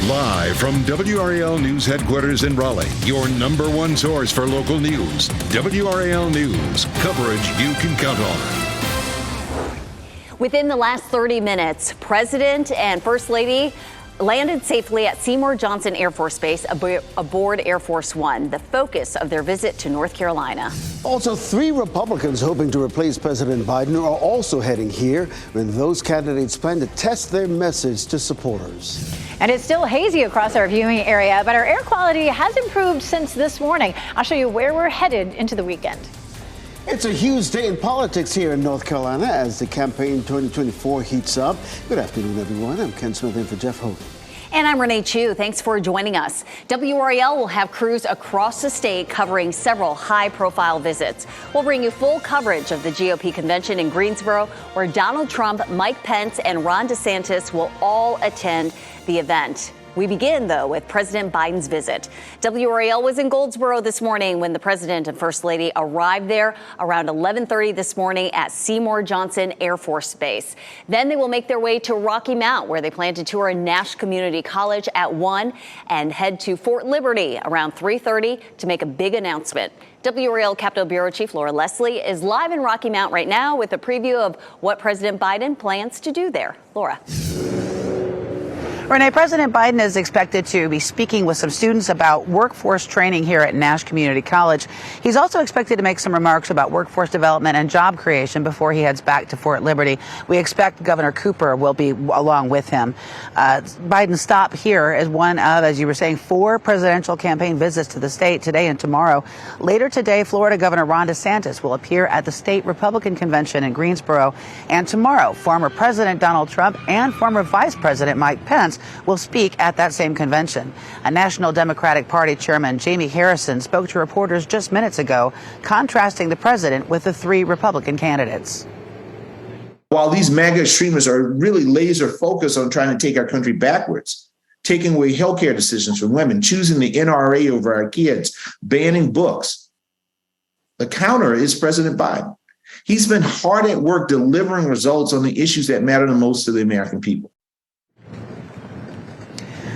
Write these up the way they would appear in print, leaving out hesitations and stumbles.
Live from WRAL News Headquarters in Raleigh, your number one source for local news. WRAL News, coverage you can count on. Within the last 30 minutes, President and First Lady landed safely at Seymour Johnson Air Force Base aboard Air Force One, the focus of their visit to North Carolina. Also, 3 Republicans hoping to replace President Biden are also heading here when those candidates plan to test their message to supporters. And it's still hazy across our viewing area, but our air quality has improved since this morning. I'll show you where we're headed into the weekend. It's a huge day in politics here in North Carolina as the campaign 2024 heats up. Good afternoon, everyone. I'm Ken Smith in for Jeff Hogan. And I'm Renee Chu. Thanks for joining us. WRAL will have crews across the state covering several high-profile visits. We'll bring you full coverage of the GOP convention in Greensboro, where Donald Trump, Mike Pence, and Ron DeSantis will all attend the event. We begin, though, with President Biden's visit. WRAL was in Goldsboro this morning when the president and first lady arrived there around 11:30 this morning at Seymour Johnson Air Force Base. Then they will make their way to Rocky Mount, where they plan to tour Nash Community College at 1 and head to Fort Liberty around 3:30 to make a big announcement. WRAL Capitol Bureau Chief Laura Leslie is live in Rocky Mount right now with a preview of what President Biden plans to do there. Laura. Renee, President Biden is expected to be speaking with some students about workforce training here at Nash Community College. He's also expected to make some remarks about workforce development and job creation before he heads back to Fort Liberty. We expect Governor Cooper will be along with him. Biden's stop here is one of, as you were saying, 4 presidential campaign visits to the state today and tomorrow. Later today, Florida Governor Ron DeSantis will appear at the state Republican convention in Greensboro. And tomorrow, former President Donald Trump and former Vice President Mike Pence will speak at that same convention. A National Democratic Party chairman, Jamie Harrison, spoke to reporters just minutes ago, contrasting the president with the 3 Republican candidates. While these MAGA extremists are really laser focused on trying to take our country backwards, taking away healthcare decisions from women, choosing the NRA over our kids, banning books, the counter is President Biden. He's been hard at work delivering results on the issues that matter the most to the American people.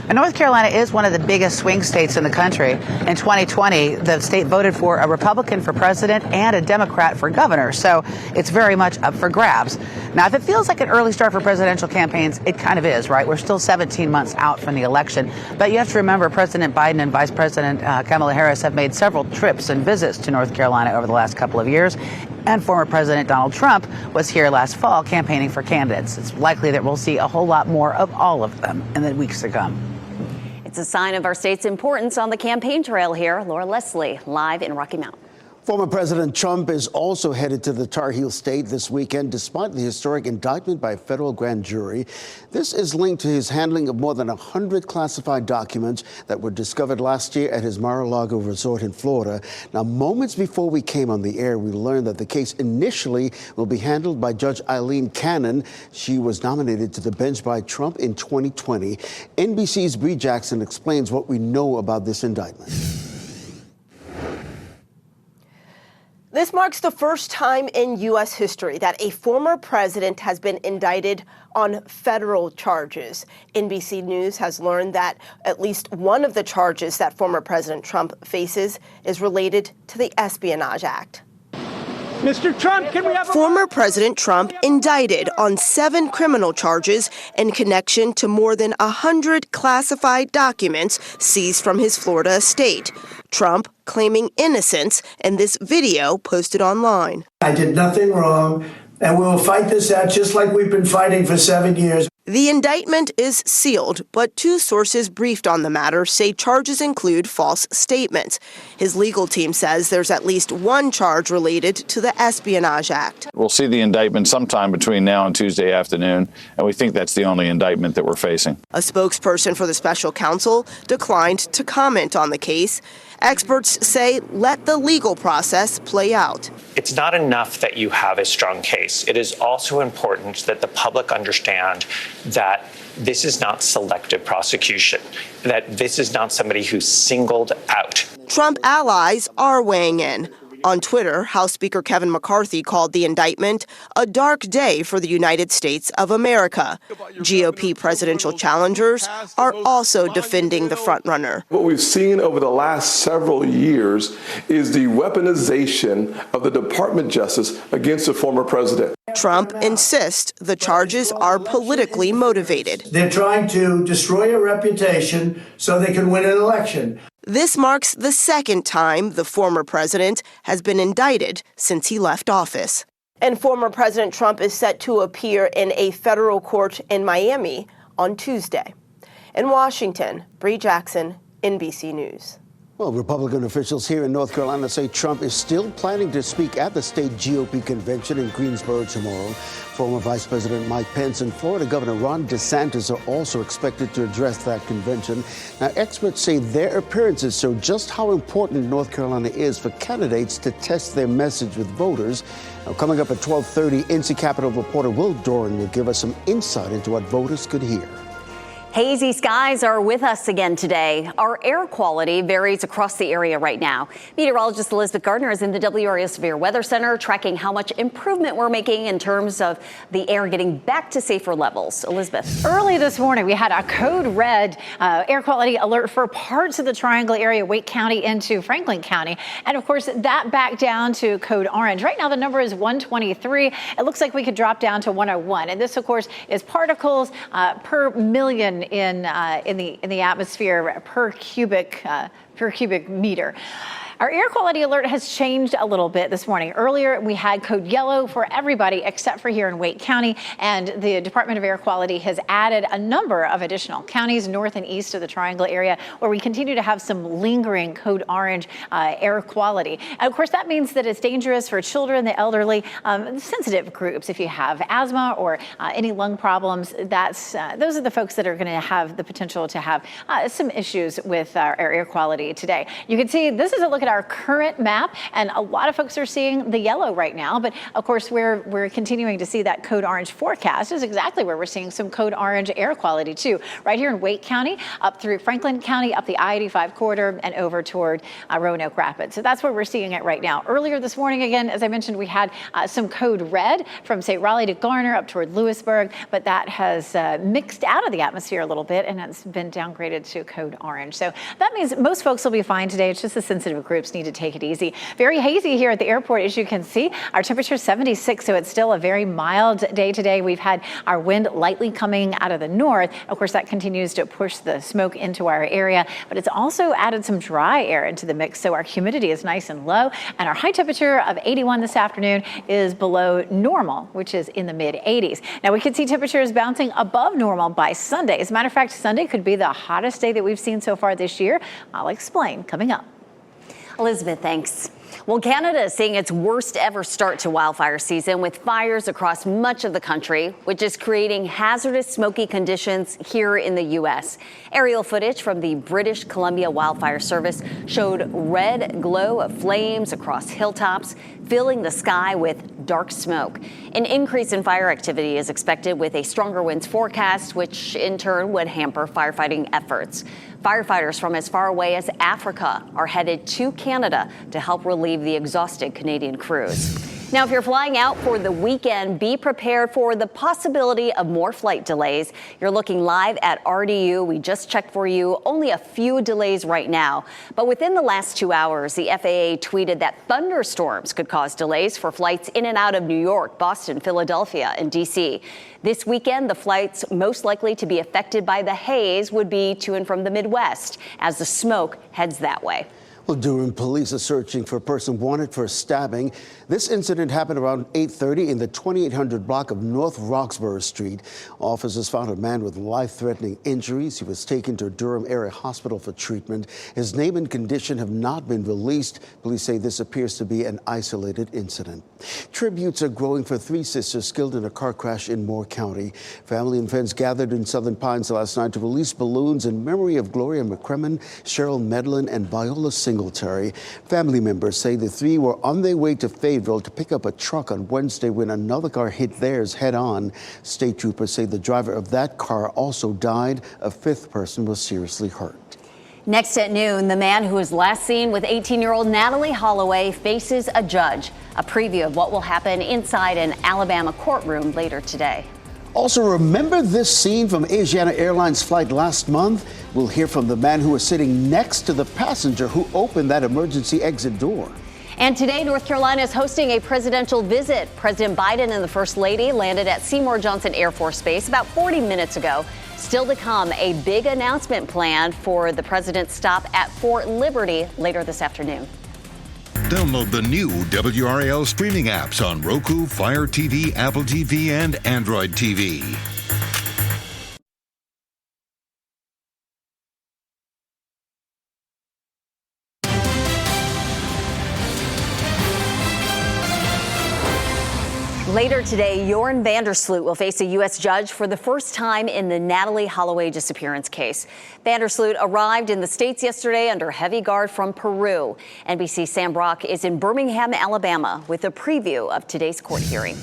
And North Carolina is one of the biggest swing states in the country. In 2020, the state voted for a Republican for president and a Democrat for governor. So it's very much up for grabs. Now, if it feels like an early start for presidential campaigns, it kind of is, right? We're still 17 months out from the election. But you have to remember President Biden and Vice President Kamala Harris have made several trips and visits to North Carolina over the last couple of years. And former President Donald Trump was here last fall campaigning for candidates. It's likely that we'll see a whole lot more of all of them in the weeks to come. It's a sign of our state's importance on the campaign trail here. Laura Leslie, live in Rocky Mount. Former President Trump is also headed to the Tar Heel State this weekend, despite the historic indictment by a federal grand jury. This is linked to his handling of more than 100 classified documents that were discovered last year at his Mar-a-Lago resort in Florida. Now, moments before we came on the air, we learned that the case initially will be handled by Judge Eileen Cannon. She was nominated to the bench by Trump in 2020. NBC's Bree Jackson explains what we know about this indictment. This marks the first time in U.S. history that a former president has been indicted on federal charges. NBC News has learned that at least one of the charges that former President Trump faces is related to the Espionage Act. Mr. Trump, can we have Former President Trump indicted on 7 criminal charges in connection to more than 100 classified documents seized from his Florida estate. Trump claiming innocence in this video posted online. I did nothing wrong, and we will fight this out just like we've been fighting for 7 years. The indictment is sealed, but 2 sources briefed on the matter say charges include false statements. His legal team says there's at least 1 charge related to the Espionage Act. We'll see the indictment sometime between now and Tuesday afternoon, and we think that's the only indictment that we're facing. A spokesperson for the special counsel declined to comment on the case. Experts say let the legal process play out. It's not enough that you have a strong case. It is also important that the public understand that this is not selective prosecution, that this is not somebody who's singled out. Trump allies are weighing in. On Twitter, House Speaker Kevin McCarthy called the indictment a dark day for the United States of America. GOP presidential challengers are also defending the frontrunner. What we've seen over the last several years is the weaponization of the Department of Justice against the former president. Trump insists the charges are politically motivated. They're trying to destroy a reputation so they can win an election. This marks the second time the former president has been indicted since he left office. And former President Trump is set to appear in a federal court in Miami on Tuesday. In Washington, Bree Jackson, NBC News. Well, Republican officials here in North Carolina say Trump is still planning to speak at the state GOP convention in Greensboro tomorrow. Former Vice President Mike Pence and Florida Governor Ron DeSantis are also expected to address that convention. Now, experts say their appearances show just how important North Carolina is for candidates to test their message with voters. Now, coming up at 12:30, NC Capitol reporter Will Doran will give us some insight into what voters could hear. Hazy skies are with us again today. Our air quality varies across the area right now. Meteorologist Elizabeth Gardner is in the WRAL Severe Weather Center tracking how much improvement we're making in terms of the air getting back to safer levels. Elizabeth. Early this morning, we had a code red air quality alert for parts of the Triangle area, Wake County into Franklin County. And of course, that back down to code orange. Right now, the number is 123. It looks like we could drop down to 101. And this, of course, is particles per million in the atmosphere per cubic meter. Our air quality alert has changed a little bit this morning. Earlier, we had code yellow for everybody except for here in Wake County, and the Department of Air Quality has added a number of additional counties north and east of the Triangle area where we continue to have some lingering code orange air quality. And of course, that means that it's dangerous for children, the elderly, sensitive groups. If you have asthma or any lung problems, those are the folks that are going to have the potential to have some issues with our air quality today. You can see this is a look at our current map, and a lot of folks are seeing the yellow right now, but of course we're continuing to see that code orange forecast is exactly where we're seeing some code orange air quality too, right here in Wake County, up through Franklin County, up the I-85 corridor, and over toward Roanoke Rapids. So that's where we're seeing it right now. Earlier this morning, again, as I mentioned, we had some code red from, say, Raleigh to Garner up toward Lewisburg, but that has mixed out of the atmosphere a little bit, and it's been downgraded to code orange. So that means most folks will be fine today. It's just the sensitive groups need to take it easy. Very hazy here at the airport, as you can see. Our temperature is 76, so it's still a very mild day today. We've had our wind lightly coming out of the north. Of course, that continues to push the smoke into our area, but it's also added some dry air into the mix, so our humidity is nice and low, and our high temperature of 81 this afternoon is below normal, which is in the mid-80s. Now, we could see temperatures bouncing above normal by Sunday. As a matter of fact, Sunday could be the hottest day that we've seen so far this year. I'll explain coming up. Elizabeth, thanks. Well, Canada is seeing its worst ever start to wildfire season with fires across much of the country, which is creating hazardous smoky conditions here in the U.S. Aerial footage from the British Columbia Wildfire Service showed red glow of flames across hilltops, filling the sky with dark smoke. An increase in fire activity is expected with a stronger winds forecast, which in turn would hamper firefighting efforts. Firefighters from as far away as Africa are headed to Canada to help relieve the exhausted Canadian crews. Now, if you're flying out for the weekend, be prepared for the possibility of more flight delays. You're looking live at RDU. We just checked for you. Only a few delays right now. But within the last 2 hours, the FAA tweeted that thunderstorms could cause delays for flights in and out of New York, Boston, Philadelphia, and D.C. This weekend, the flights most likely to be affected by the haze would be to and from the Midwest as the smoke heads that way. Well, Durham police are searching for a person wanted for a stabbing. This incident happened around 8:30 in the 2800 block of North Roxborough Street. Officers found a man with life-threatening injuries. He was taken to Durham Area Hospital for treatment. His name and condition have not been released. Police say this appears to be an isolated incident. Tributes are growing for three sisters killed in a car crash in Moore County. Family and friends gathered in Southern Pines last night to release balloons in memory of Gloria McCrimmon, Cheryl Medlin, and Viola Singletary. Family members say the three were on their way to Fayetteville to pick up a truck on Wednesday when another car hit theirs head-on. State troopers say the driver of that car also died. A fifth person was seriously hurt. Next at noon, the man who was last seen with 18-year-old Natalie Holloway faces a judge. A preview of what will happen inside an Alabama courtroom later today. Also, remember this scene from Asiana Airlines flight last month? We'll hear from the man who was sitting next to the passenger who opened that emergency exit door. And today, North Carolina is hosting a presidential visit. President Biden and the First Lady landed at Seymour Johnson Air Force Base about 40 minutes ago. Still to come, a big announcement planned for the president's stop at Fort Liberty later this afternoon. Download the new WRAL streaming apps on Roku, Fire TV, Apple TV, and Android TV. Later today, Jorn Vandersloot will face a U.S. judge for the first time in the Natalie Holloway disappearance case. Vandersloot arrived in the States yesterday under heavy guard from Peru. NBC's Sam Brock is in Birmingham, Alabama, with a preview of today's court hearing.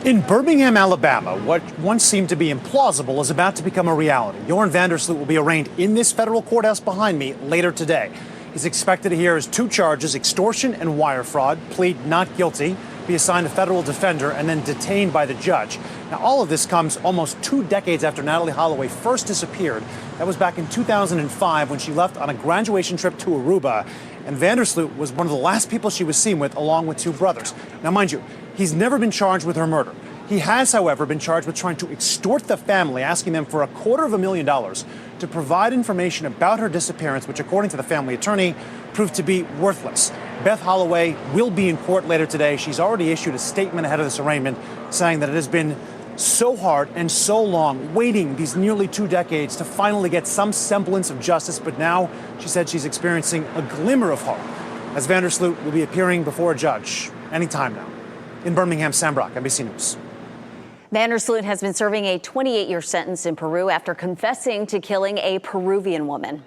In Birmingham, Alabama, what once seemed to be implausible is about to become a reality. Jorn Vandersloot will be arraigned in this federal courthouse behind me later today. He's expected to hear his two charges, extortion and wire fraud, plead not guilty, be assigned a federal defender, and then detained by the judge. Now, all of this comes almost 2 decades after Natalie Holloway first disappeared. That was back in 2005 when she left on a graduation trip to Aruba. And Vandersloot was one of the last people she was seen with, along with 2 brothers. Now, mind you, he's never been charged with her murder. He has, however, been charged with trying to extort the family, asking them for $250,000 to provide information about her disappearance, which, according to the family attorney, proved to be worthless. Beth Holloway will be in court later today. She's already issued a statement ahead of this arraignment saying that it has been so hard and so long, waiting these nearly 2 decades to finally get some semblance of justice. But now, she said she's experiencing a glimmer of hope, as Vandersloot will be appearing before a judge anytime now. In Birmingham, Sam Brock, NBC News. Vandersloot has been serving a 28-year sentence in Peru after confessing to killing a Peruvian woman.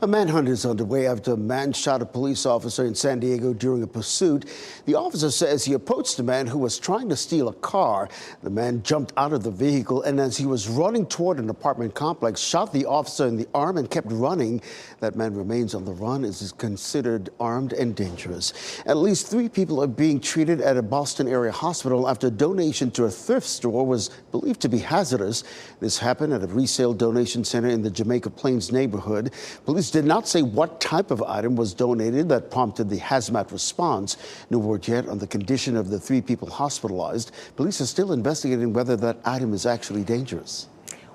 A manhunt is underway after a man shot a police officer in San Diego during a pursuit. The officer says he approached a man who was trying to steal a car. The man jumped out of the vehicle and, as he was running toward an apartment complex, shot the officer in the arm and kept running. That man remains on the run and is considered armed and dangerous. At least 3 people are being treated at a Boston area hospital after a donation to a thrift store was believed to be hazardous. This happened at a resale donation center in the Jamaica Plains neighborhood. Police did not say what type of item was donated that prompted the hazmat response. No word yet on the condition of the 3 people hospitalized. Police are still investigating whether that item is actually dangerous.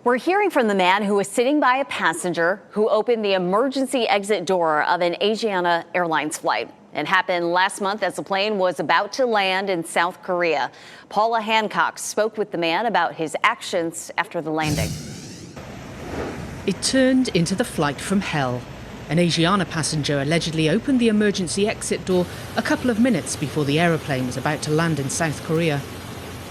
We're hearing from the man who was sitting by a passenger who opened the emergency exit door of an Asiana Airlines flight. It happened last month as the plane was about to land in South Korea. Paula Hancock spoke with the man about his actions after the landing. It turned into the flight from hell. An Asiana passenger allegedly opened the emergency exit door a couple of minutes before the aeroplane was about to land in South Korea.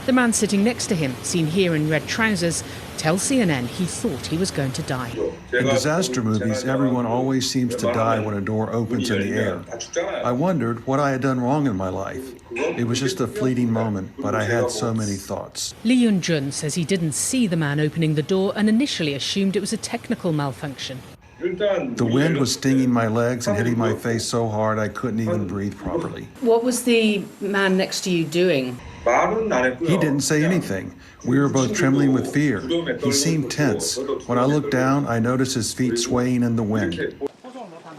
The man sitting next to him, seen here in red trousers, tells CNN he thought he was going to die. In disaster movies, everyone always seems to die when a door opens in the air. I wondered what I had done wrong in my life. It was just a fleeting moment, but I had so many thoughts. Lee Yun-jun says he didn't see the man opening the door and initially assumed it was a technical malfunction. The wind was stinging my legs and hitting my face so hard I couldn't even breathe properly. What was the man next to you doing? He didn't say anything. We were both trembling with fear. He seemed tense. When I looked down, I noticed his feet swaying in the wind.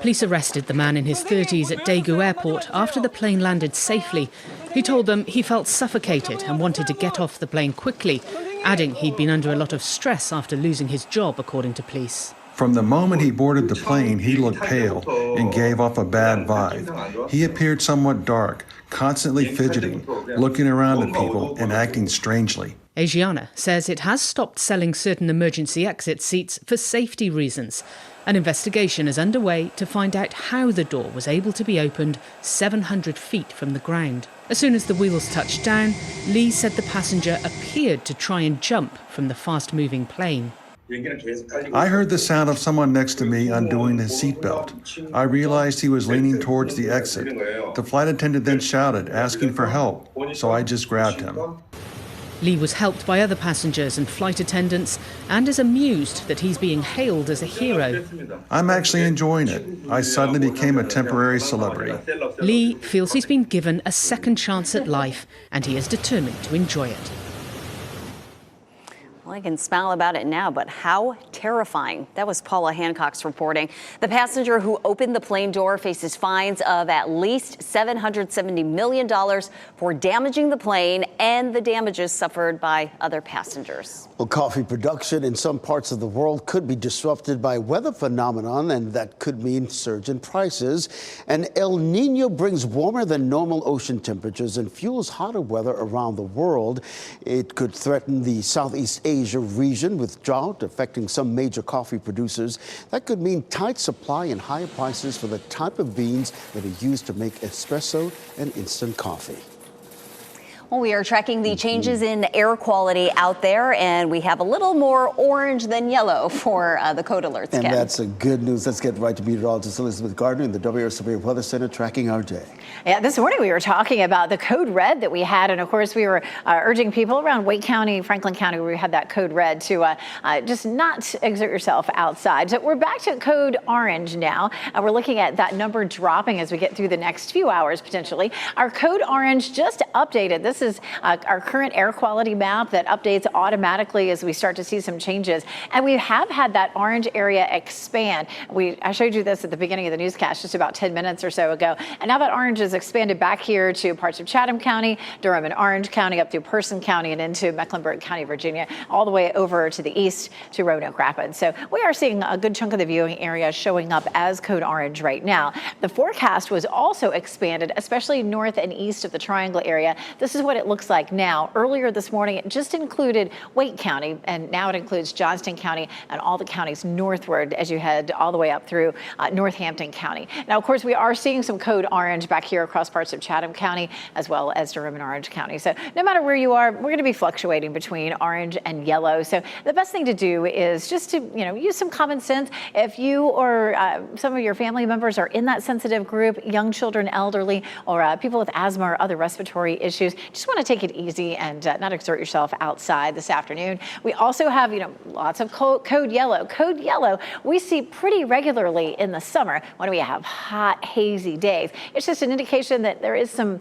Police arrested the man in his 30s at Daegu Airport after the plane landed safely. He told them he felt suffocated and wanted to get off the plane quickly, adding he'd been under a lot of stress after losing his job, according to police. From the moment he boarded the plane, he looked pale and gave off a bad vibe. He appeared somewhat dark, constantly fidgeting, looking around at people and acting strangely. Asiana says it has stopped selling certain emergency exit seats for safety reasons. An investigation is underway to find out how the door was able to be opened 700 feet from the ground. As soon as the wheels touched down, Lee said the passenger appeared to try and jump from the fast-moving plane. I heard the sound of someone next to me undoing his seatbelt. I realized he was leaning towards the exit. The flight attendant then shouted, asking for help, so I just grabbed him. Lee was helped by other passengers and flight attendants and is amused that he's being hailed as a hero. I'm actually enjoying it. I suddenly became a temporary celebrity. Lee feels he's been given a second chance at life and he is determined to enjoy it. Well, I can smile about it now, but how terrifying. That was Paula Hancock's reporting. The passenger who opened the plane door faces fines of at least $770 million for damaging the plane and the damages suffered by other passengers. Well, coffee production in some parts of the world could be disrupted by weather phenomenon, and that could mean surge in prices. And El Nino brings warmer than normal ocean temperatures and fuels hotter weather around the world. It could threaten the Southeast Asia region with drought affecting some major coffee producers. That could mean tight supply and higher prices for the type of beans that are used to make espresso and instant coffee. Well, we are tracking the changes in air quality out there, and we have a little more orange than yellow for the code alerts. And Ken. that's a good news. Let's get right to meteorologist Elizabeth Gardner in the WRAL Severe Weather Center tracking our day. Yeah, this morning we were talking about the code red that we had, and of course we were urging people around Wake County, Franklin County, where we had that code red to just not exert yourself outside. So we're back to code orange now. We're looking at that number dropping as we get through the next few hours potentially. Our code orange just updated. This is our current air quality map that updates automatically as we start to see some changes. And we have had that orange area expand. I showed you this at the beginning of the newscast just about 10 minutes or so ago. And now that orange is expanded back here to parts of Chatham County, Durham and Orange County, up through Person County and into Mecklenburg County, Virginia, all the way over to the east to Roanoke Rapids. So we are seeing a good chunk of the viewing area showing up as code orange right now. The forecast was also expanded, especially north and east of the Triangle area. This is what it looks like now. Earlier this morning, it just included Wake County, and now it includes Johnston County and all the counties northward as you head all the way up through Northampton County. Now, of course, we are seeing some code orange back here across parts of Chatham County as well as Durham and Orange County. So no matter where you are, we're going to be fluctuating between orange and yellow. So the best thing to do is just to, use some common sense. If you or some of your family members are in that sensitive group, young children, elderly, or people with asthma or other respiratory issues, just want to take it easy and not exert yourself outside this afternoon. We also have, lots of code yellow. Code yellow we see pretty regularly in the summer when we have hot, hazy days. It's just an indication that there is some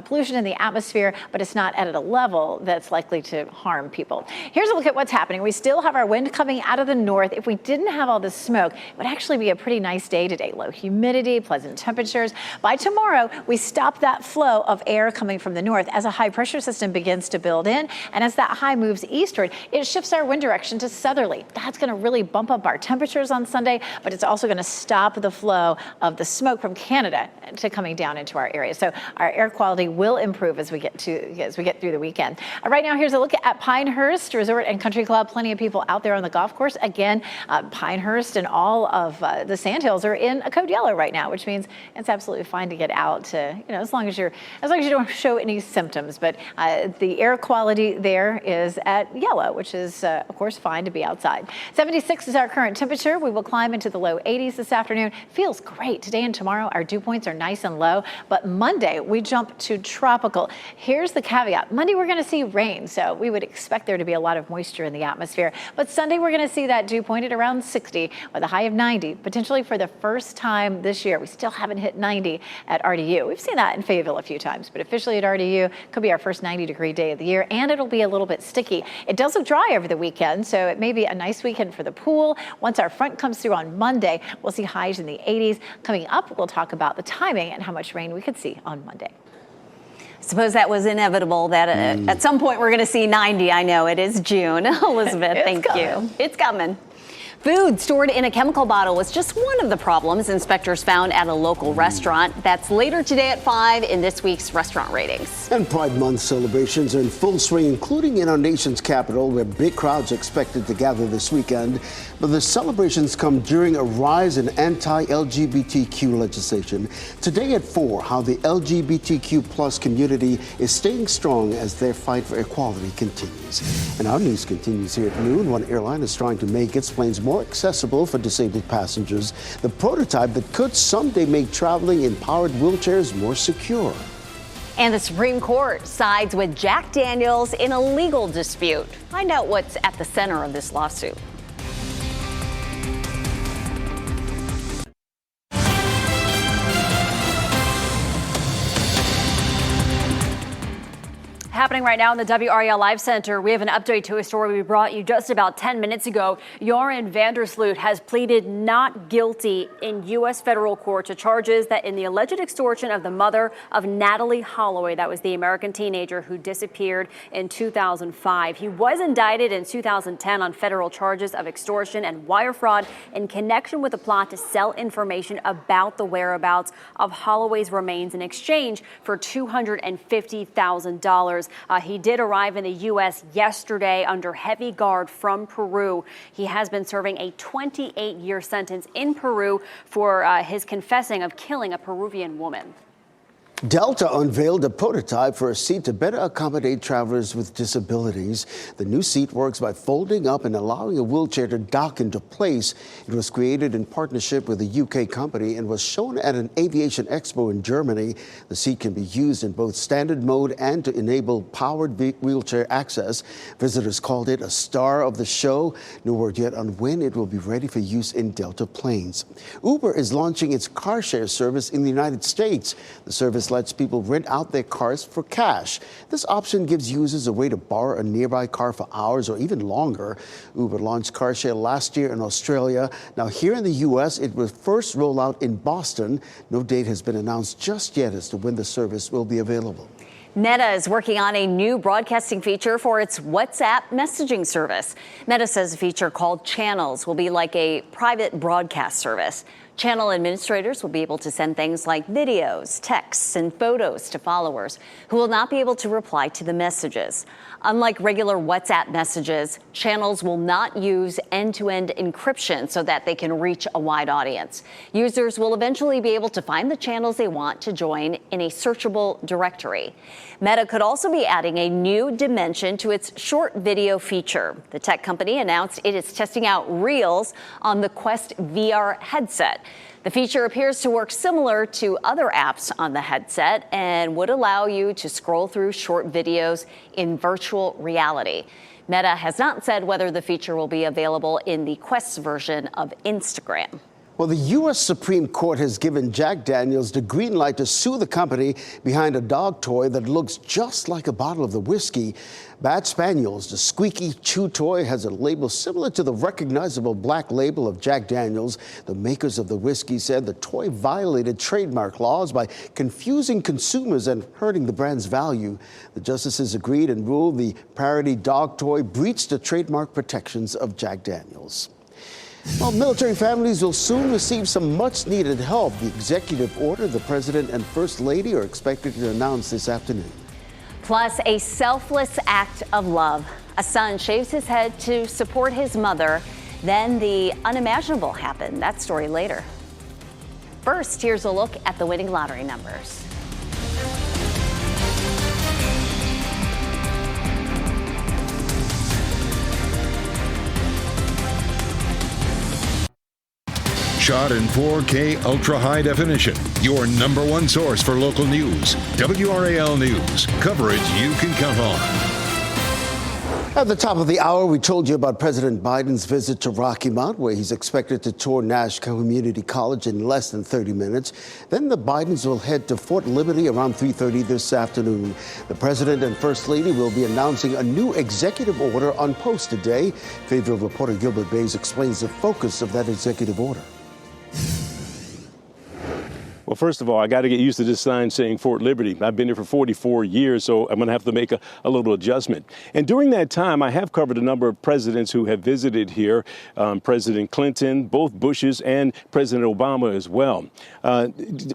pollution in the atmosphere, but it's not at a level that's likely to harm people. Here's a look at what's happening. We still have our wind coming out of the north. If we didn't have all this smoke, it would actually be a pretty nice day today. Low humidity, pleasant temperatures. By tomorrow, we stop that flow of air coming from the north as a high pressure system begins to build in. And as that high moves eastward, it shifts our wind direction to southerly. That's going to really bump up our temperatures on Sunday, but it's also going to stop the flow of the smoke from Canada to coming down into our area. So our air quality will improve as we get through the weekend. Right now, here's a look at Pinehurst Resort and Country Club. Plenty of people out there on the golf course. Again, Pinehurst and all of the Sandhills are in a code yellow right now, which means it's absolutely fine to get out to, as long as you don't show any symptoms. But the air quality there is at yellow, which is, of course, fine to be outside. 76 is our current temperature. We will climb into the low 80s this afternoon. Feels great. Today and tomorrow, our dew points are nice and low. But Monday, we jump to tropical. Here's the caveat. Monday, we're going to see rain, so we would expect there to be a lot of moisture in the atmosphere. But Sunday, we're going to see that dew point at around 60 with a high of 90, potentially for the first time this year. We still haven't hit 90 at RDU. We've seen that in Fayetteville a few times, but officially at RDU, could be our first 90-degree day of the year, and it'll be a little bit sticky. It does look dry over the weekend, so it may be a nice weekend for the pool. Once our front comes through on Monday, we'll see highs in the 80s. Coming up, we'll talk about the timing and how much rain we could see on Monday. Suppose that was inevitable that at some point we're going to see 90. I know it is June. Elizabeth, thank you. It's coming. Food stored in a chemical bottle was just one of the problems inspectors found at a local restaurant. That's later today at 5 in this week's restaurant ratings. And Pride Month celebrations are in full swing, including in our nation's capital, where big crowds are expected to gather this weekend. But the celebrations come during a rise in anti-LGBTQ legislation. Today at 4, how the LGBTQ plus community is staying strong as their fight for equality continues. And our news continues here at noon. One airline is trying to make its planes more accessible for disabled passengers, the prototype that could someday make traveling in powered wheelchairs more secure. And the Supreme Court sides with Jack Daniels in a legal dispute. Find out what's at the center of this lawsuit. Happening right now in the WRAL Live Center, we have an update to a story we brought you just about 10 minutes ago. Joran Vandersloot has pleaded not guilty in U.S. federal court to charges that in the alleged extortion of the mother of Natalie Holloway. That was the American teenager who disappeared in 2005. He was indicted in 2010 on federal charges of extortion and wire fraud in connection with a plot to sell information about the whereabouts of Holloway's remains in exchange for $250,000. He did arrive in the U.S. yesterday under heavy guard from Peru. He has been serving a 28-year sentence in Peru for his confessing of killing a Peruvian woman. Delta unveiled a prototype for a seat to better accommodate travelers with disabilities. The new seat works by folding up and allowing a wheelchair to dock into place. It was created in partnership with a UK company and was shown at an aviation expo in Germany. The seat can be used in both standard mode and to enable powered wheelchair access. Visitors called it a star of the show. No word yet on when it will be ready for use in Delta planes. Uber is launching its car share service in the United States. The service lets people rent out their cars for cash. This option gives users a way to borrow a nearby car for hours or even longer. Uber launched car share last year in Australia. Now here in the U.S., it will first roll out in Boston. No date has been announced just yet as to when the service will be available. Meta is working on a new broadcasting feature for its WhatsApp messaging service. Meta says a feature called Channels will be like a private broadcast service. Channel administrators will be able to send things like videos, texts, and photos to followers who will not be able to reply to the messages. Unlike regular WhatsApp messages, Channels will not use end-to-end encryption so that they can reach a wide audience. Users will eventually be able to find the channels they want to join in a searchable directory. Meta could also be adding a new dimension to its short video feature. The tech company announced it is testing out Reels on the Quest VR headset. The feature appears to work similar to other apps on the headset and would allow you to scroll through short videos in virtual reality. Meta has not said whether the feature will be available in the Quest version of Instagram. Well, the U.S. Supreme Court has given Jack Daniels the green light to sue the company behind a dog toy that looks just like a bottle of the whiskey. Bat Spaniels, the squeaky chew toy, has a label similar to the recognizable black label of Jack Daniels. The makers of the whiskey said the toy violated trademark laws by confusing consumers and hurting the brand's value. The justices agreed and ruled the parody dog toy breached the trademark protections of Jack Daniels. Well, military families will soon receive some much-needed help. The executive order the president and first lady are expected to announce this afternoon. Plus, a selfless act of love. A son shaves his head to support his mother. Then the unimaginable happened. That story later. First, here's a look at the winning lottery numbers. Shot in 4K ultra high definition. Your number one source for local news. WRAL News. Coverage you can count on. At the top of the hour, we told you about President Biden's visit to Rocky Mount, where he's expected to tour Nash Community College in less than 30 minutes. Then the Bidens will head to Fort Liberty around 3:30 this afternoon. The president and first lady will be announcing a new executive order on post today. Favorite reporter Gilbert Bays explains the focus of that executive order. Well, first of all, I got to get used to this sign saying Fort Liberty. I've been here for 44 years, so I'm going to have to make a little adjustment. And during that time, I have covered a number of presidents who have visited here, President Clinton, both Bushes, and President Obama as well.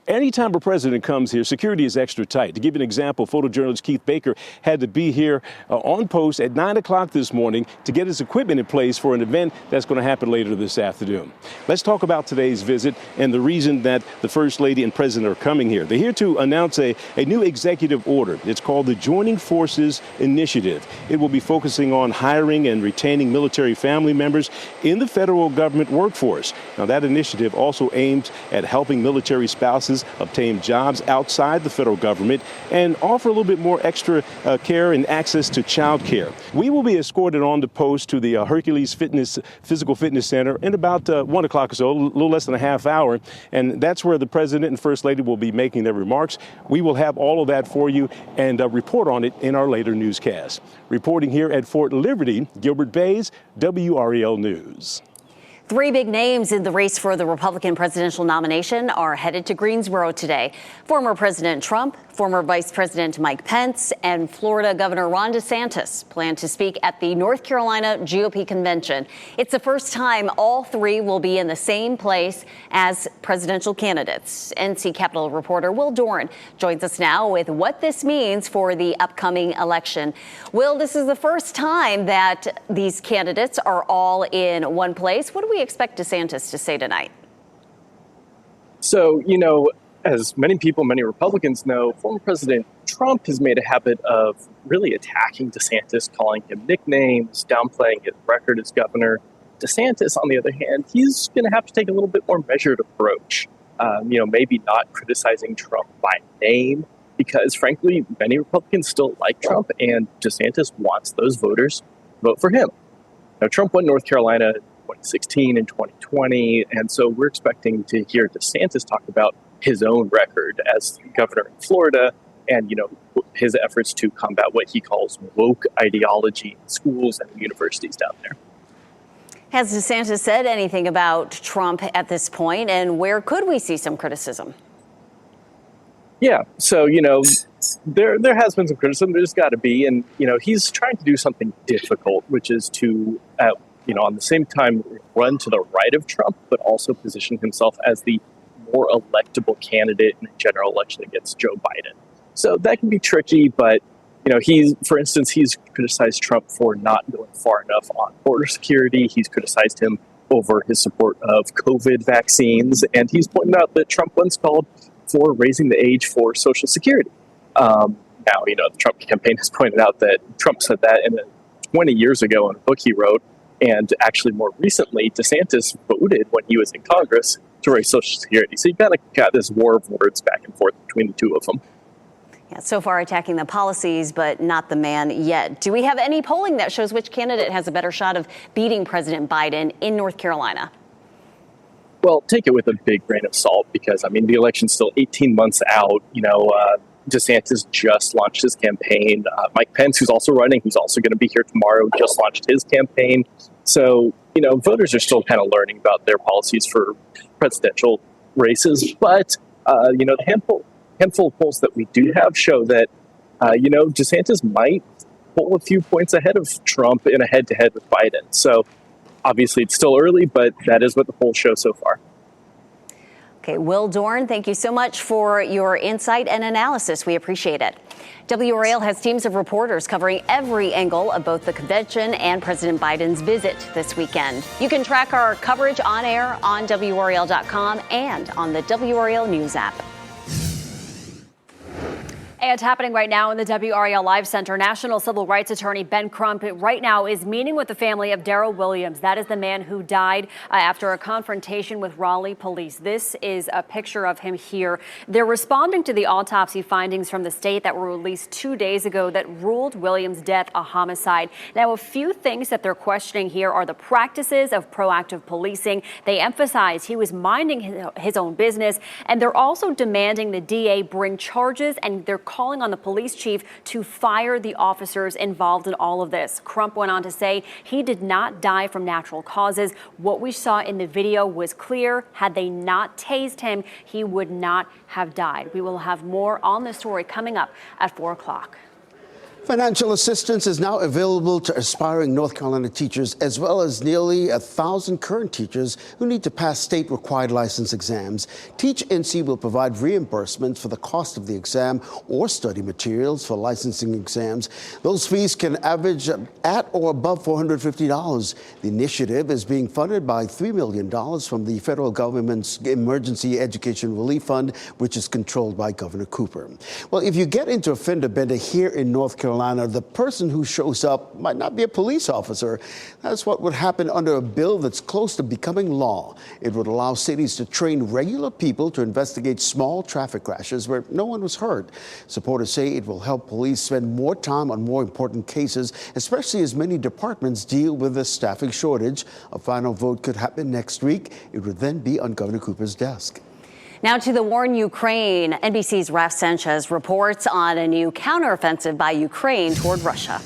Anytime a president comes here, security is extra tight. To give you an example, photojournalist Keith Baker had to be here on post at 9 o'clock this morning to get his equipment in place for an event that's going to happen later this afternoon. Let's talk about today's visit and the reason that the First Lady and president are coming here. They're here to announce a new executive order. It's called the Joining Forces Initiative. It will be focusing on hiring and retaining military family members in the federal government workforce. Now, that initiative also aims at helping military spouses obtain jobs outside the federal government and offer a little bit more extra care and access to child care. We will be escorted on the post to the Hercules Physical Fitness Center in about 1 o'clock or so, a little less than a half hour. And that's where the president and first lady will be making their remarks. We will have all of that for you and report on it in our later newscast. Reporting here at Fort Liberty, Gilbert Bays, WRAL News. 3 big names in the race for the Republican presidential nomination are headed to Greensboro today. Former President Trump, former Vice President Mike Pence, and Florida Governor Ron DeSantis plan to speak at the North Carolina GOP convention. It's the first time all 3 will be in the same place as presidential candidates. NC Capitol reporter Will Doran joins us now with what this means for the upcoming election. Will, this is the first time that these candidates are all in one place. What do we expect DeSantis to say tonight? So, as many people, many Republicans know, former President Trump has made a habit of really attacking DeSantis, calling him nicknames, downplaying his record as governor. DeSantis, on the other hand, he's going to have to take a little bit more measured approach. Maybe not criticizing Trump by name, because frankly, many Republicans still like Trump, and DeSantis wants those voters to vote for him. Now, Trump won North Carolina 2016 and 2020. And so we're expecting to hear DeSantis talk about his own record as governor in Florida and, his efforts to combat what he calls woke ideology in schools and universities down there. Has DeSantis said anything about Trump at this point, and where could we see some criticism? Yeah. So, there has been some criticism. There's got to be. And, he's trying to do something difficult, which is to on the same time, run to the right of Trump, but also position himself as the more electable candidate in a general election against Joe Biden. So that can be tricky, but, for instance, he's criticized Trump for not going far enough on border security. He's criticized him over his support of COVID vaccines. And he's pointed out that Trump once called for raising the age for Social Security. Now, the Trump campaign has pointed out that Trump said that 20 years ago in a book he wrote. And actually, more recently, DeSantis voted when he was in Congress to raise Social Security. So you kind of got this war of words back and forth between the two of them. Yeah, so far attacking the policies, but not the man yet. Do we have any polling that shows which candidate has a better shot of beating President Biden in North Carolina? Well, take it with a big grain of salt because, the election's still 18 months out. DeSantis just launched his campaign. Mike Pence, who's also running, who's also going to be here tomorrow, just launched his campaign. So, voters are still kind of learning about their policies for presidential races. But, the handful of polls that we do have show that, DeSantis might pull a few points ahead of Trump in a head-to-head with Biden. So, obviously, it's still early, but that is what the polls show so far. Okay, Will Dorn, thank you so much for your insight and analysis. We appreciate it. WRAL has teams of reporters covering every angle of both the convention and President Biden's visit this weekend. You can track our coverage on air on WRAL.com and on the WRAL News app. And happening right now in the WRAL Live Center, National Civil Rights Attorney Ben Crump right now is meeting with the family of Darrell Williams. That is the man who died after a confrontation with Raleigh police. This is a picture of him here. They're responding to the autopsy findings from the state that were released 2 days ago that ruled Williams' death a homicide. Now, a few things that they're questioning here are the practices of proactive policing. They emphasize he was minding his own business, and they're also demanding the DA bring charges, and they're calling on the police chief to fire the officers involved in all of this. Crump went on to say he did not die from natural causes. What we saw in the video was clear. Had they not tased him, he would not have died. We will have more on this story coming up at 4 o'clock. Financial assistance is now available to aspiring North Carolina teachers, as well as nearly 1,000 current teachers who need to pass state-required license exams. Teach NC will provide reimbursements for the cost of the exam or study materials for licensing exams. Those fees can average at or above $450. The initiative is being funded by $3 million from the federal government's Emergency Education Relief Fund, which is controlled by Governor Cooper. Well, if you get into a fender bender here in North Carolina, the person who shows up might not be a police officer. That's what would happen under a bill that's close to becoming law. It would allow cities to train regular people to investigate small traffic crashes where no one was hurt. Supporters say it will help police spend more time on more important cases, especially as many departments deal with a staffing shortage. A final vote could happen next week. It would then be on Governor Cooper's desk. Now to the war in Ukraine. NBC's Raf Sanchez reports on a new counteroffensive by Ukraine toward Russia.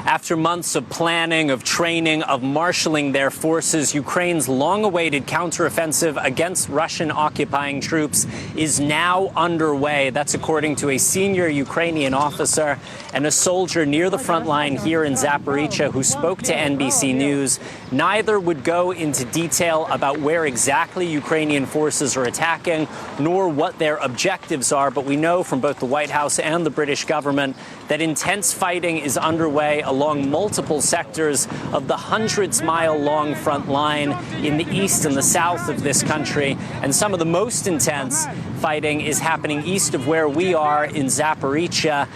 After months of planning, of training, of marshaling their forces, Ukraine's long-awaited counteroffensive against Russian occupying troops is now underway. That's according to a senior Ukrainian officer and a soldier near the front line here in Zaporizhzhia who spoke to NBC News. Neither would go into detail about where exactly Ukrainian forces are attacking, nor what their objectives are. But we know from both the White House and the British government that intense fighting is underway along multiple sectors of the hundreds-mile-long front line in the east and the south of this country. And some of the most intense fighting is happening east of where we are in Zaporizhzhia.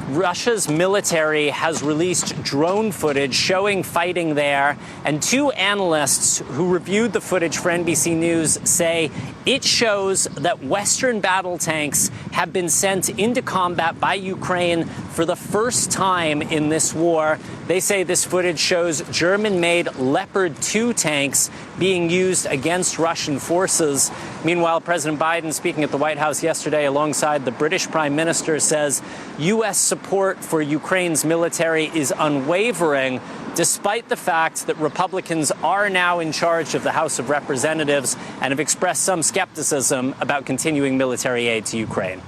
Russia's military has released drone footage showing fighting there, and two analysts who reviewed the footage for NBC News say it shows that Western battle tanks have been sent into combat by Ukraine for the first time in this war. They say this footage shows German-made Leopard 2 tanks being used against Russian forces. Meanwhile, President Biden, speaking at the White House yesterday alongside the British Prime Minister, says U.S. support for Ukraine's military is unwavering, despite the fact that Republicans are now in charge of the House of Representatives and have expressed some skepticism about continuing military aid to Ukraine.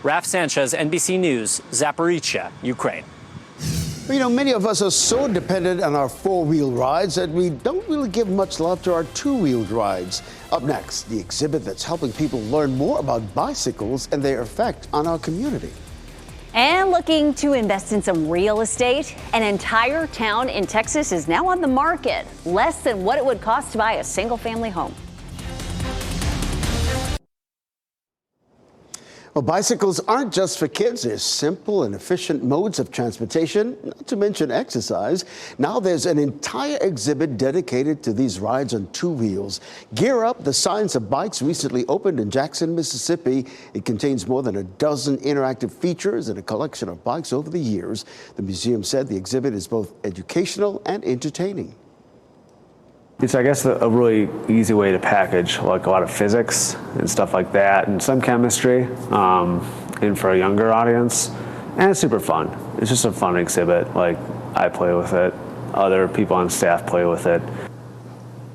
Raf Sanchez, NBC News, Zaporizhzhia, Ukraine. You know, many of us are so dependent on our four-wheel rides that we don't really give much love to our two-wheeled rides. Up next, the exhibit that's helping people learn more about bicycles and their effect on our community. And looking to invest in some real estate, an entire town in Texas is now on the market, less than what it would cost to buy a single-family home. Well, bicycles aren't just for kids. They're simple and efficient modes of transportation, not to mention exercise. Now there's an entire exhibit dedicated to these rides on two wheels. Gear Up, the Science of Bikes, recently opened in Jackson, Mississippi. It contains more than a dozen interactive features and a collection of bikes over the years. The museum said the exhibit is both educational and entertaining. It's, I guess, a really easy way to package like a lot of physics and stuff like that, and some chemistry, and for a younger audience. And it's super fun. It's just a fun exhibit. Like, I play with it. Other people on staff play with it.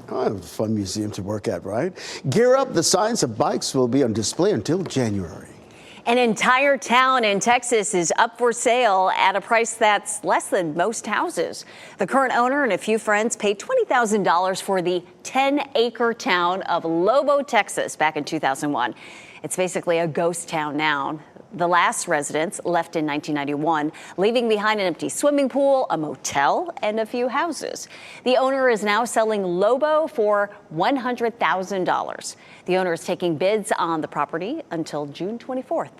Oh, a fun museum to work at, right? Gear Up, the Science of Bikes will be on display until January. An entire town in Texas is up for sale at a price that's less than most houses. The current owner and a few friends paid $20,000 for the 10-acre town of Lobo, Texas, back in 2001. It's basically a ghost town now. The last residents left in 1991, leaving behind an empty swimming pool, a motel, and a few houses. The owner is now selling Lobo for $100,000. The owner is taking bids on the property until June 24th.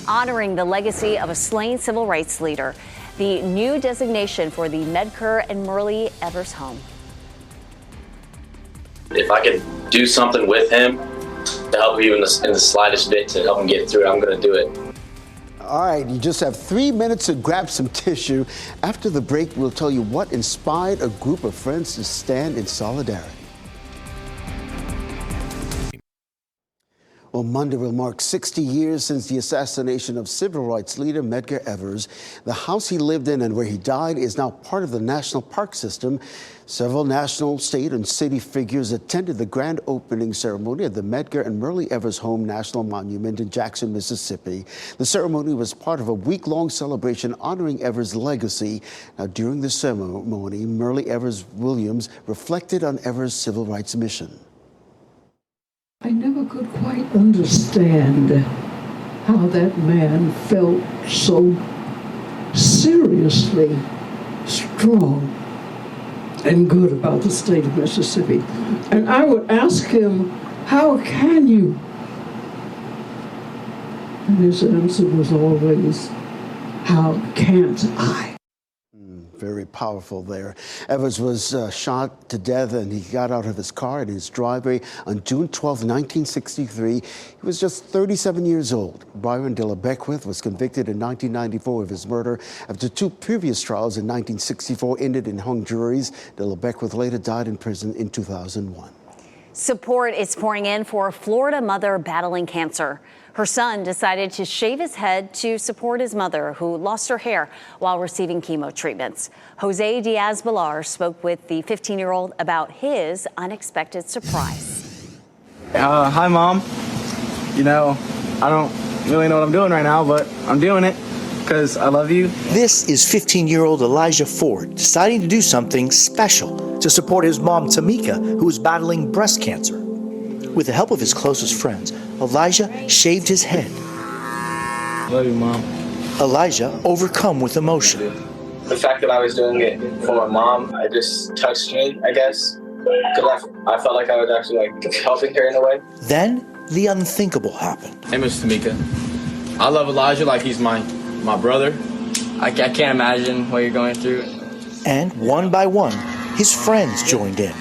Honoring the legacy of a slain civil rights leader, the new designation for the Medgar and Murray Evers home. If I could do something with him to help you in the slightest bit to help him get through it, I'm going to do it. All right, you just have 3 minutes to grab some tissue. After the break, we'll tell you what inspired a group of friends to stand in solidarity. Well, Monday will mark 60 years since the assassination of civil rights leader Medgar Evers. The house he lived in and where he died is now part of the national park system. Several national, state, and city figures attended the grand opening ceremony of the Medgar and Myrlie Evers Home National Monument in Jackson, Mississippi. The ceremony was part of a week-long celebration honoring Evers' legacy. Now, during the ceremony, Myrlie Evers Williams reflected on Evers' civil rights mission. I never could quite understand how that man felt so seriously strong and good about the state of Mississippi. And I would ask him, how can you? And his answer was always, how can't I? Very powerful there. Evers was shot to death and he got out of his car in his driveway on June 12, 1963. He was just 37 years old. Byron de la Beckwith was convicted in 1994 of his murder after two previous trials in 1964 ended in hung juries. De la Beckwith later died in prison in 2001. Support is pouring in for a Florida mother battling cancer. Her son decided to shave his head to support his mother, who lost her hair while receiving chemo treatments. Jose Diaz-Balart spoke with the 15-year-old about his unexpected surprise. Hi, Mom. You know, I don't really know what I'm doing right now, but I'm doing it because I love you. This is 15-year-old Elijah Ford deciding to do something special to support his mom, Tamika, who is battling breast cancer. With the help of his closest friends, Elijah shaved his head. Love you, Mom. Elijah overcome with emotion. The fact that I was doing it for my mom, it just touched me, I guess. Because I felt like I was actually helping her in a way. Then the unthinkable happened. Hey, Miss Tamika. I love Elijah like he's my brother. I can't imagine what you're going through. And one by one, his friends joined in.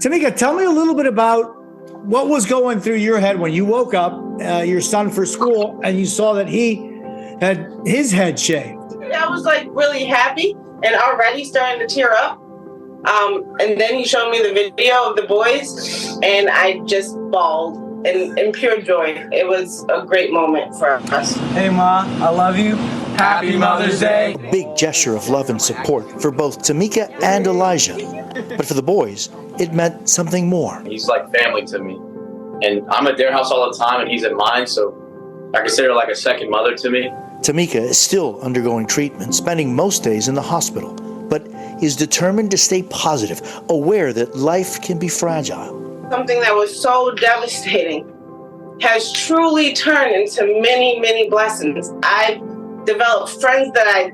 Tamika, tell me a little bit about what was going through your head when you woke up, your son for school, and you saw that he had his head shaved. I was really happy and already starting to tear up. And then he showed me the video of the boys and I just bawled in pure joy. It was a great moment for us. Hey, Ma, I love you. Happy Mother's Day. Big gesture of love and support for both Tamika and Elijah. But for the boys, it meant something more. He's like family to me. And I'm at their house all the time and he's at mine, so I consider her like a second mother to me. Tamika is still undergoing treatment, spending most days in the hospital, but is determined to stay positive, aware that life can be fragile. Something that was so devastating has truly turned into many, many blessings. I've developed friends that I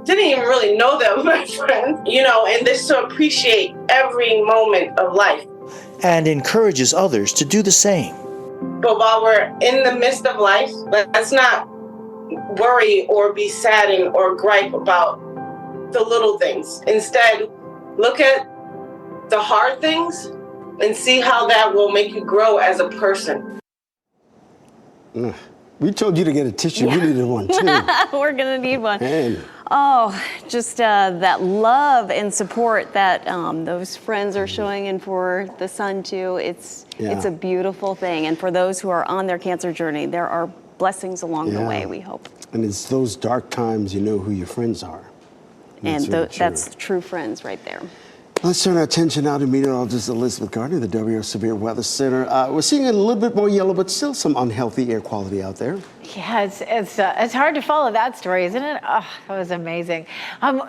didn't even really know that were my friends, and just to appreciate every moment of life. And encourages others to do the same. But while we're in the midst of life, let's not worry or be saddened or gripe about the little things. Instead, look at the hard things and see how that will make you grow as a person. We told you to get a tissue. We needed one too. We're going to need one. Man. Oh, just that love and support that those friends are showing, and for the son too. It's a beautiful thing. And for those who are on their cancer journey, there are blessings along the way, we hope. And it's those dark times you know who your friends are. That's true friends right there. Let's turn our attention now to meteorologist Elizabeth Gardner, the WRAL Severe Weather Center. We're seeing a little bit more yellow, but still some unhealthy air quality out there. Yeah, it's hard to follow that story, isn't it? Oh, that was amazing.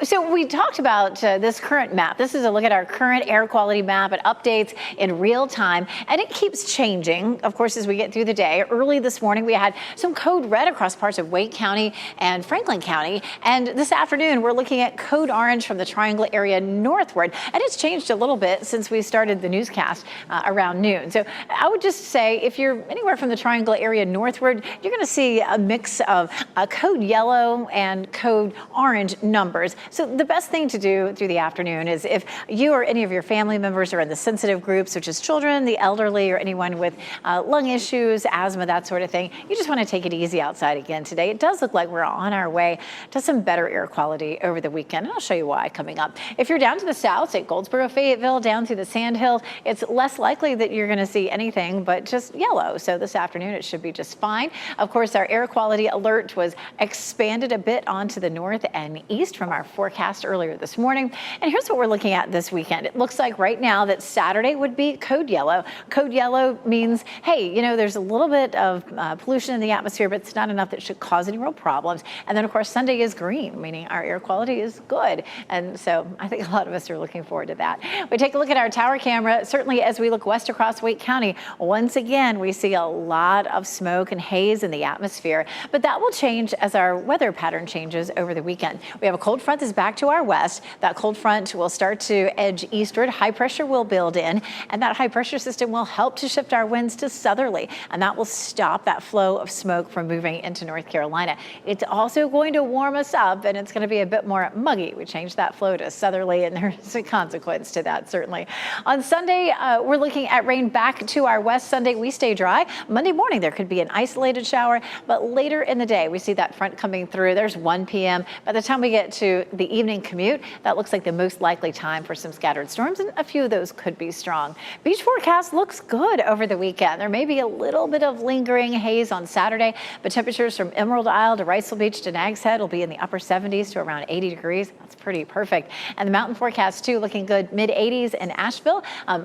So we talked about this current map. This is a look at our current air quality map. It updates in real time, and it keeps changing, of course, as we get through the day. Early this morning, we had some code red across parts of Wake County and Franklin County. And this afternoon, we're looking at code orange from the Triangle area northward. And it's changed a little bit since we started the newscast around noon. So I would just say if you're anywhere from the Triangle area northward, you're going to see a mix of code yellow and code orange numbers. So the best thing to do through the afternoon is if you or any of your family members are in the sensitive groups, such as children, the elderly, or anyone with lung issues, asthma, that sort of thing, you just want to take it easy outside again today. It does look like we're on our way to some better air quality over the weekend, and I'll show you why coming up. If you're down to the south at Gold Goldsboro, Fayetteville, down through the Sandhills. It's less likely that you're going to see anything but just yellow. So this afternoon, it should be just fine. Of course, our air quality alert was expanded a bit onto the north and east from our forecast earlier this morning. And here's what we're looking at this weekend. It looks like right now that Saturday would be code yellow. Code yellow means, hey, you know, there's a little bit of pollution in the atmosphere, but it's not enough that should cause any real problems. And then, of course, Sunday is green, meaning our air quality is good. And so I think a lot of us are looking forward to that. We take a look at our tower camera. Certainly, as we look west across Wake County, once again, we see a lot of smoke and haze in the atmosphere. But that will change as our weather pattern changes over the weekend. We have a cold front that's back to our west. That cold front will start to edge eastward. High pressure will build in, and that high pressure system will help to shift our winds to southerly, and that will stop that flow of smoke from moving into North Carolina. It's also going to warm us up, and it's going to be a bit more muggy. We changed that flow to southerly, and there's a consequence to that, certainly. On Sunday, we're looking at rain back to our west. Sunday, we stay dry. Monday morning, there could be an isolated shower, but later in the day, we see that front coming through. There's 1 p.m. By the time we get to the evening commute, that looks like the most likely time for some scattered storms, and a few of those could be strong. Beach forecast looks good over the weekend. There may be a little bit of lingering haze on Saturday, but temperatures from Emerald Isle to Ricel Beach to Nags Head will be in the upper 70s to around 80 degrees. That's pretty perfect. And the mountain forecast, too, looking good. Mid-80s in Asheville.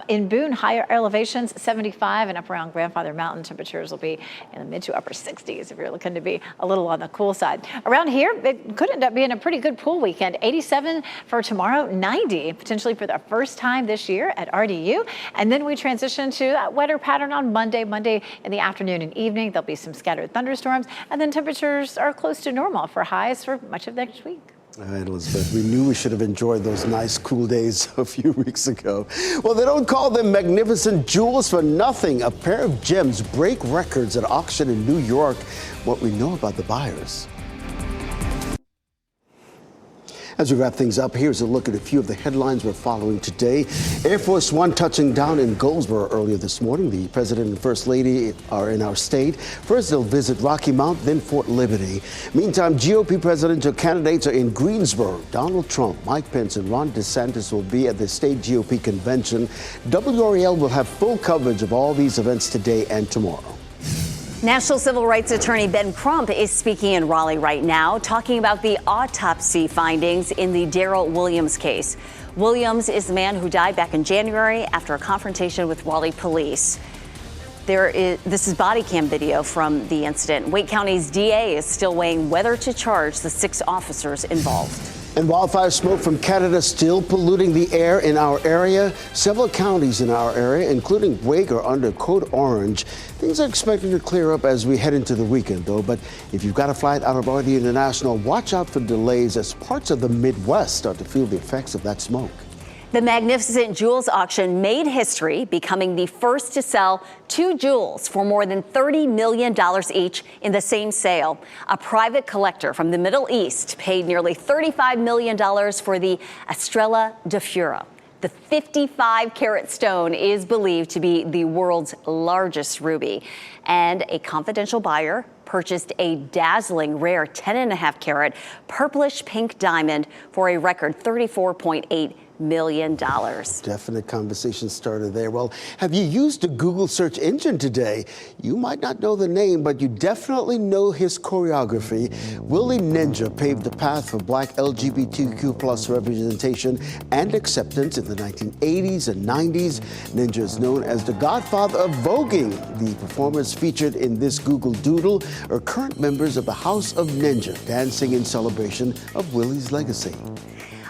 In Boone, higher elevations, 75, and up around Grandfather Mountain, temperatures will be in the mid to upper 60s if you're looking to be a little on the cool side. Around here, it could end up being a pretty good pool weekend. 87 for tomorrow, 90 potentially for the first time this year at RDU. And then we transition to that wetter pattern on Monday. Monday in the afternoon and evening, there'll be some scattered thunderstorms, and then temperatures are close to normal for highs for much of next week. All right, Elizabeth, we knew we should have enjoyed those nice, cool days a few weeks ago. Well, they don't call them magnificent jewels for nothing. A pair of gems break records at auction in New York. What we know about the buyers. As we wrap things up, here's a look at a few of the headlines we're following today. Air Force One touching down in Goldsboro earlier this morning. The President and First Lady are in our state. First, they'll visit Rocky Mount, then Fort Liberty. Meantime, GOP presidential candidates are in Greensboro. Donald Trump, Mike Pence, and Ron DeSantis will be at the state GOP convention. WRAL will have full coverage of all these events today and tomorrow. National Civil Rights Attorney Ben Crump is speaking in Raleigh right now, talking about the autopsy findings in the Darrell Williams case. Williams is the man who died back in January after a confrontation with Raleigh police. This is body cam video from the incident. Wake County's DA is still weighing whether to charge the 6 officers involved. And wildfire smoke from Canada still polluting the air in our area. Several counties in our area, including Wake, are under code orange. Things are expected to clear up as we head into the weekend, though. But if you've got a flight out of RD International, watch out for delays as parts of the Midwest start to feel the effects of that smoke. The Magnificent Jewels auction made history, becoming the first to sell 2 jewels for more than $30 million each in the same sale. A private collector from the Middle East paid nearly $35 million for the Estrella de Fura. The 55-carat stone is believed to be the world's largest ruby. And a confidential buyer purchased a dazzling rare 10.5-carat purplish pink diamond for a record $34.8 million. Definite conversation starter there. Well, have you used the Google search engine today? You might not know the name, but you definitely know his choreography. Willie Ninja paved the path for Black LGBTQ plus representation and acceptance in the 1980s and 90s. Ninja is known as the godfather of voguing. The performers featured in this Google Doodle are current members of the House of Ninja, dancing in celebration of Willie's legacy.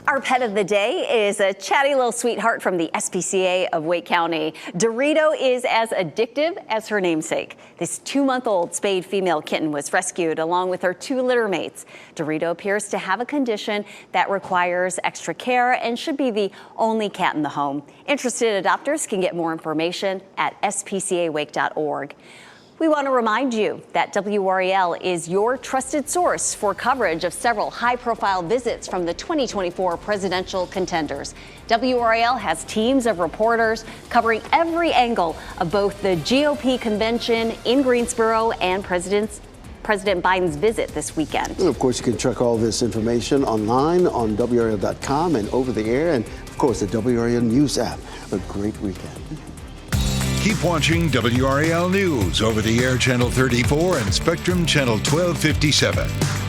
Our pet of the day is a chatty little sweetheart from the SPCA of Wake County. Dorito is as addictive as her namesake. This 2-month-old spayed female kitten was rescued along with her 2 litter mates. Dorito appears to have a condition that requires extra care and should be the only cat in the home. Interested adopters can get more information at spcawake.org. We want to remind you that WRAL is your trusted source for coverage of several high-profile visits from the 2024 presidential contenders. WRAL has teams of reporters covering every angle of both the GOP convention in Greensboro and President Biden's visit this weekend. And of course, you can check all this information online on WRAL.com and over the air. And of course, the WRAL News app. A great weekend. Keep watching WRAL News over the air channel 34 and Spectrum channel 1257.